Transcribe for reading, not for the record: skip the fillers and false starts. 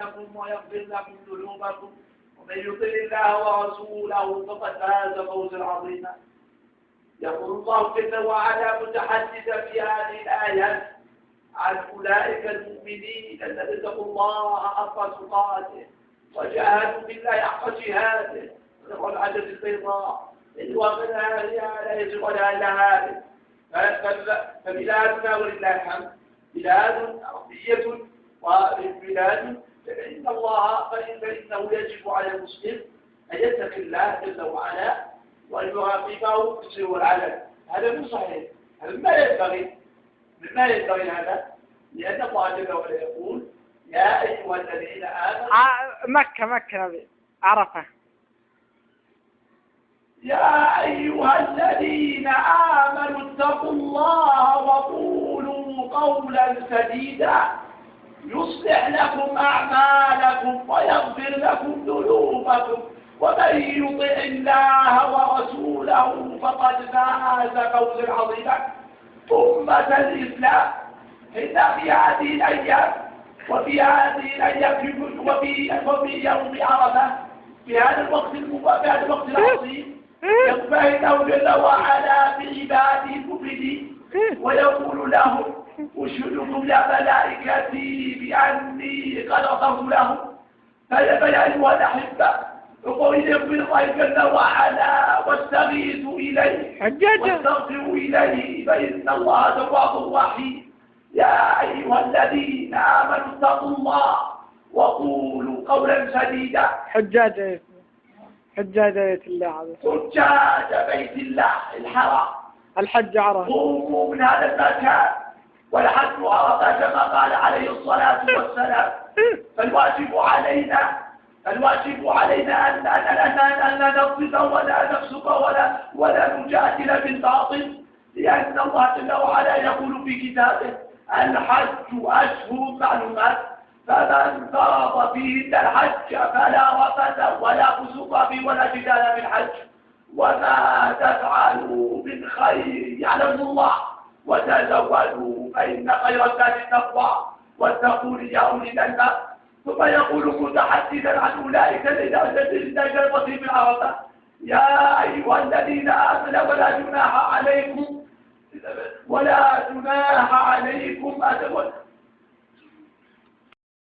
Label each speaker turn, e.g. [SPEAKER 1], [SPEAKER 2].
[SPEAKER 1] لكم ويغفر لكم ذنوبكم ومن يطع الله ورسوله فقد فاز فوزا عظيما. يقول الله جل وعلا متحدثا في هذه الآيات عن أولئك المؤمنين الذين اتقوا الله حق تقاته وجاهدوا بالله حق جهاده ولقوا العدد البيضاء ومنها لا يزغ لها إلا هذه. فبلادنا ولله الحمد بلاد عربية وبلاد فإنه يجب على المسلم أن يتقي الله جل وعلا وأن يراقبه في السر والعلن. هذا مو صحيح، هذا ما ينبغي هذا، لأن الله جل وعلا يقول يا أيها الذين آمنوا
[SPEAKER 2] مكة نبي عرفة.
[SPEAKER 1] يا أيها الذين آمنوا اتقوا الله وقولوا قولا سديدا يصلح لكم أعمالكم ويغفر لكم ذنوبكم ومن يطع الله ورسوله فقد فاز فوزا عظيما. أمة الإسلام إن في هذه الأيام وفي يوم عرفة في هذا الوقت العظيم ينبهر جل وعلا بعباده المؤمنين ويقول لهم أشهدكم يا ملائكتي بأني قد غفرت لهم. فيا أيها الأحبة أقولكم بالله جل وعلا واستغيثوا إليه واستغفروا إليه فإن الله تواب رحيم. يا أيها الذين آمنوا اتقوا الله وقولوا قولا سديدا.
[SPEAKER 2] حجاج بيت الله عظيم.
[SPEAKER 1] حجاج بيت الله الحرام.
[SPEAKER 2] الحج عرفة.
[SPEAKER 1] قوموا من هذا المكان والحج عرفة كما قال عليه الصلاة والسلام. فالواجب علينا أن لا نقصد ولا نفسق ولا نجادل بالباطل، لأن الله جل وعلا يقول في كتابه الحج أشهر معلومات فمن فرض فيهن الحج فلا رفث ولا فسوق فيه ولا جدال في الحج وما تفعلوا من خير يعلم الله وتزودوا فإن خير الزاد التقوى واتقون يا أولي الألباب. ثم يقول متحدثا عن أولئك الذين جربوا في العرفة يا أيها الذين آمنوا ولا جناح عليكم